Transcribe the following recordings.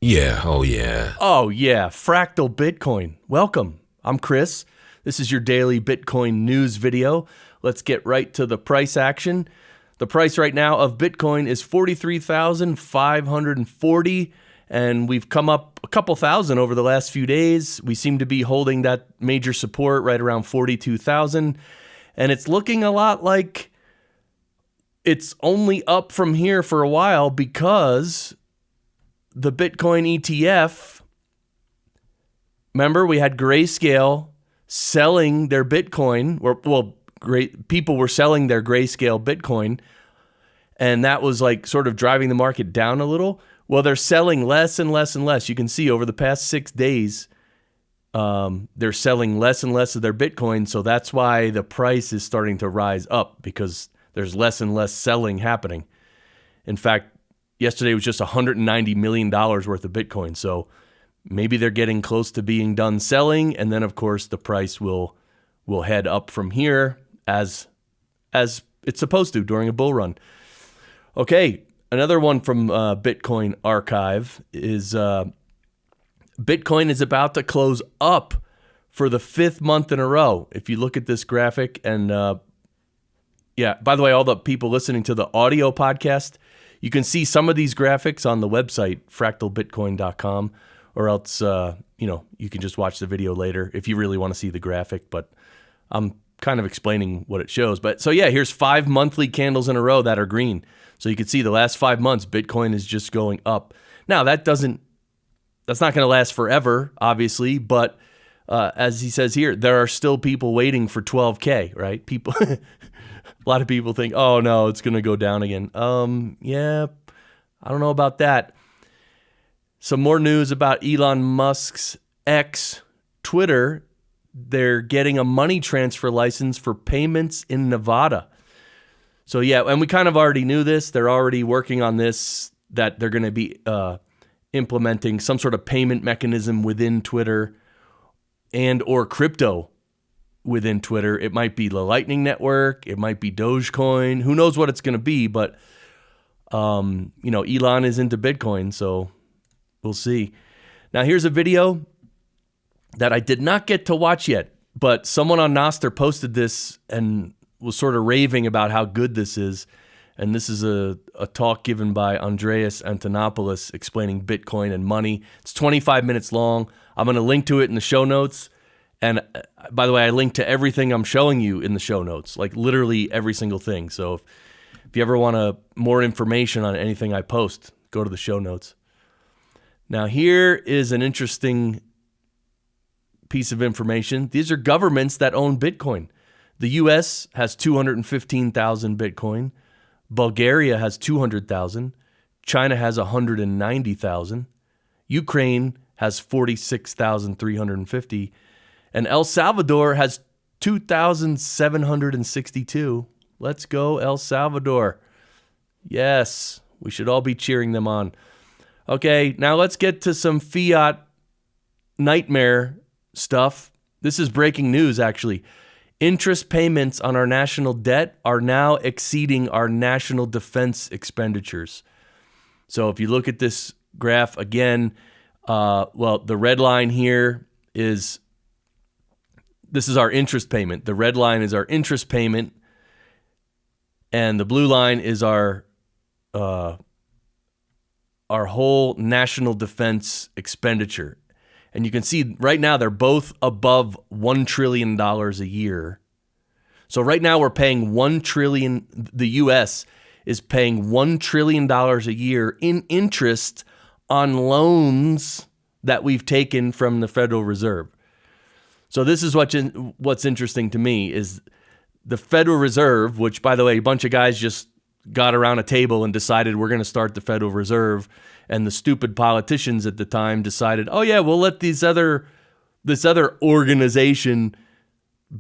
Yeah, oh yeah. Oh yeah, Fractal Bitcoin. Welcome. I'm Chris. This is your daily Bitcoin news video. Let's get right to the price action. The price right now of Bitcoin is 43,540, and we've come up a couple thousand over the last few days. We seem to be holding that major support right around 42,000, and it's looking a lot like it's only up from here for a while because the Bitcoin ETF, remember we had Grayscale selling their Bitcoin, people were selling their Grayscale Bitcoin, and that was like sort of driving the market down a little. Well, they're selling less and less and less. You can see over the past 6 days, they're selling less and less of their Bitcoin, so that's why the price is starting to rise up, because there's less and less selling happening. In fact, yesterday was just $190 million worth of Bitcoin. So maybe they're getting close to being done selling. And then, of course, the price will head up from here as it's supposed to during a bull run. Okay, another one from Bitcoin Archive is Bitcoin is about to close up for the 5th month in a row. If you look at this graphic, and by the way, all the people listening to the audio podcast, you can see some of these graphics on the website, fractalbitcoin.com, or else, you can just watch the video later if you really want to see the graphic, but I'm kind of explaining what it shows. But so yeah, here's 5 monthly candles in a row that are green. So you can see the last 5 months, Bitcoin is just going up. Now that's not going to last forever, obviously, but as he says here, there are still people waiting for 12K, right? A lot of people think, oh no, it's going to go down again. Yeah, I don't know about that. Some more news about Elon Musk's X, Twitter. They're getting a money transfer license for payments in Nevada. So yeah, and we kind of already knew this. They're already working on this, that they're going to be implementing some sort of payment mechanism within Twitter and or crypto within Twitter. It might be the Lightning Network. It might be Dogecoin. Who knows what it's going to be, but Elon is into Bitcoin, so we'll see. Now here's a video that I did not get to watch yet, but someone on Nostr posted this and was sort of raving about how good this is. And this is a talk given by Andreas Antonopoulos explaining Bitcoin and money. It's 25 minutes long. I'm going to link to it in the show notes. And by the way, I link to everything I'm showing you in the show notes, like literally every single thing. So if you ever want more information on anything I post, go to the show notes. Now, here is an interesting piece of information. These are governments that own Bitcoin. The U.S. has 215,000 Bitcoin. Bulgaria has 200,000. China has 190,000. Ukraine has 46,350. And El Salvador has 2,762. Let's go, El Salvador. Yes, we should all be cheering them on. Okay, now let's get to some fiat nightmare stuff. This is breaking news, actually. Interest payments on our national debt are now exceeding our national defense expenditures. So if you look at this graph again, the red line here is, this is our interest payment. The red line is our interest payment, and the blue line is our whole national defense expenditure. And you can see right now they're both above $1 trillion a year. So right now we're paying $1 trillion, the U.S. is paying $1 trillion a year in interest on loans that we've taken from the Federal Reserve. So this is what's interesting to me is the Federal Reserve, which, by the way, a bunch of guys just got around a table and decided we're going to start the Federal Reserve. And the stupid politicians at the time decided, oh yeah, we'll let this other organization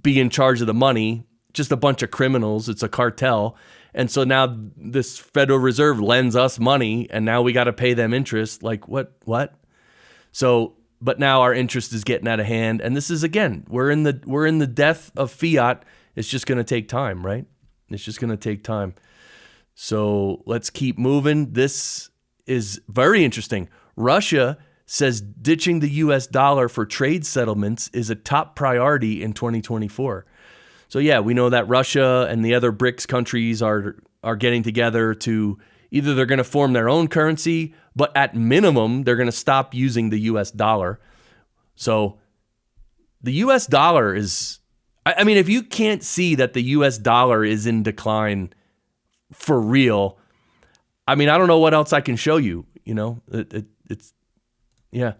be in charge of the money. Just a bunch of criminals. It's a cartel. And so now this Federal Reserve lends us money, and now we got to pay them interest. Like what? So, but now our interest is getting out of hand. And this is, again, we're in the death of fiat. It's just going to take time, right? It's just going to take time. So let's keep moving. This is very interesting. Russia says ditching the US dollar for trade settlements is a top priority in 2024. So yeah, we know that Russia and the other BRICS countries are getting together to either they're going to form their own currency, but at minimum, they're going to stop using the US dollar. So the US dollar is, I mean, if you can't see that the US dollar is in decline for real, I mean, I don't know what else I can show you, you know, it's, yeah.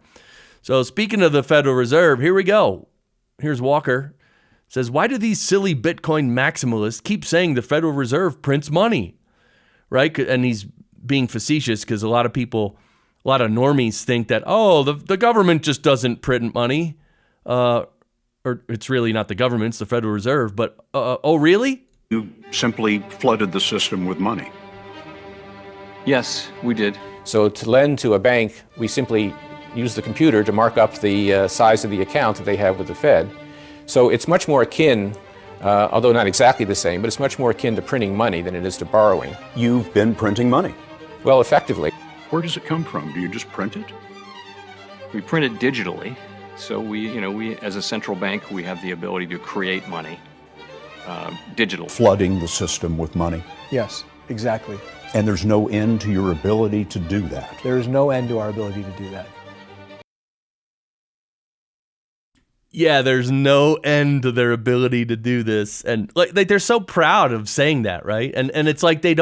So speaking of the Federal Reserve, here we go. Here's Walker. Says, why do these silly Bitcoin maximalists keep saying the Federal Reserve prints money? Right? And he's being facetious because a lot of people, a lot of normies think that, oh, the government just doesn't print money. Or it's really not the government, it's the Federal Reserve. But, oh, really? You simply flooded the system with money. Yes, we did. So to lend to a bank, we simply use the computer to mark up the size of the account that they have with the Fed. So it's much more akin, although not exactly the same, but it's much more akin to printing money than it is to borrowing. You've been printing money. Well, effectively. Where does it come from? Do you just print it? We print it digitally. So we as a central bank, we have the ability to create money digitally. Flooding the system with money. Yes, exactly. And there's no end to your ability to do that. There is no end to our ability to do that. Yeah, there's no end to their ability to do this. And like they're so proud of saying that, right? And it's like they're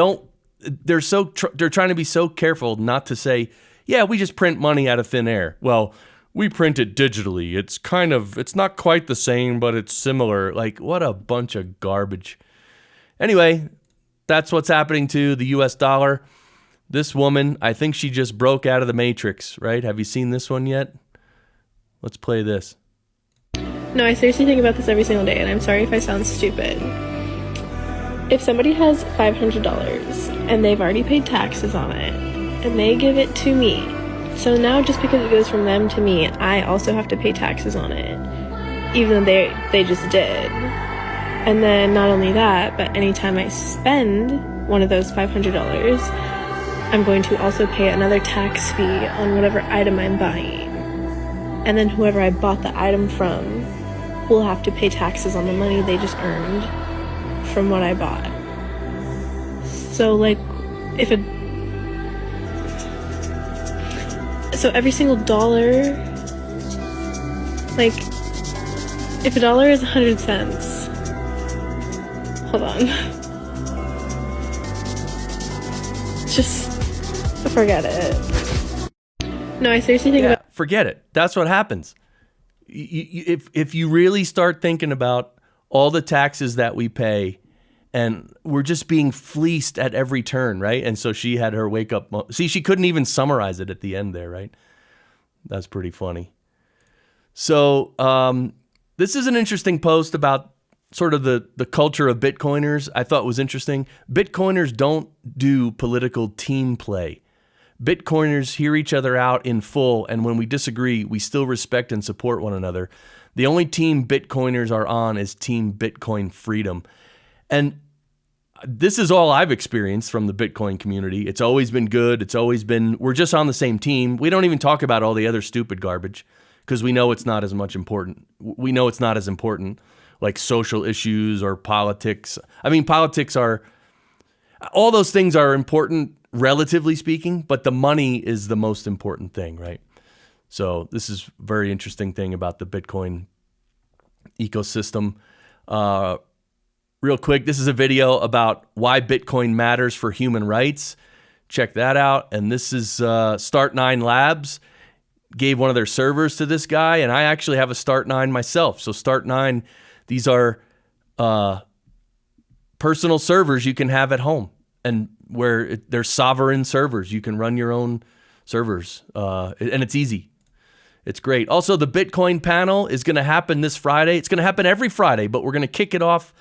trying to be so careful not to say, yeah, we just print money out of thin air. Well, we print it digitally. It's not quite the same, but it's similar. Like, what a bunch of garbage. Anyway, that's what's happening to the US dollar. This woman, I think she just broke out of the Matrix, right? Have you seen this one yet? Let's play this. No, I seriously think about this every single day, and I'm sorry if I sound stupid. If somebody has $500 and they've already paid taxes on it, and they give it to me, so now just because it goes from them to me, I also have to pay taxes on it, even though they just did. And then not only that, but anytime I spend one of those $500, I'm going to also pay another tax fee on whatever item I'm buying. And then whoever I bought the item from will have to pay taxes on the money they just earned from what I bought. So like, so every single dollar, like, if a dollar is 100 cents, hold on, just forget it. No, I seriously think about. Forget it. That's what happens. If you really start thinking about all the taxes that we pay, and we're just being fleeced at every turn, right? And so she had her wake up moment. See, she couldn't even summarize it at the end there, right? That's pretty funny. So this is an interesting post about sort of the culture of Bitcoiners. I thought was interesting. Bitcoiners don't do political team play. Bitcoiners hear each other out in full, and when we disagree, we still respect and support one another. The only team Bitcoiners are on is Team Bitcoin Freedom. And this is all I've experienced from the Bitcoin community. It's always been good. It's always been, we're just on the same team. We don't even talk about all the other stupid garbage because we know it's not as much important. We know it's not as important, like social issues or politics. I mean, politics are, all those things are important, relatively speaking, but the money is the most important thing, right? So this is a very interesting thing about the Bitcoin ecosystem. Real quick, this is a video about why Bitcoin matters for human rights. Check that out. And this is Start9 Labs. Gave one of their servers to this guy, and I actually have a Start9 myself. So Start9, these are personal servers you can have at home, and where they're sovereign servers. You can run your own servers, and it's easy. It's great. Also, the Bitcoin panel is going to happen this Friday. It's going to happen every Friday, but we're going to kick it off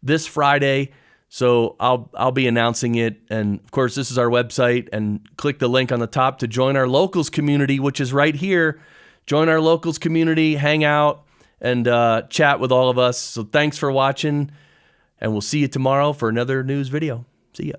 this Friday. So I'll be announcing it. And of course, this is our website, and click the link on the top to join our locals community, which is right here. Join our locals community, hang out, and chat with all of us. So thanks for watching, and we'll see you tomorrow for another news video. See ya.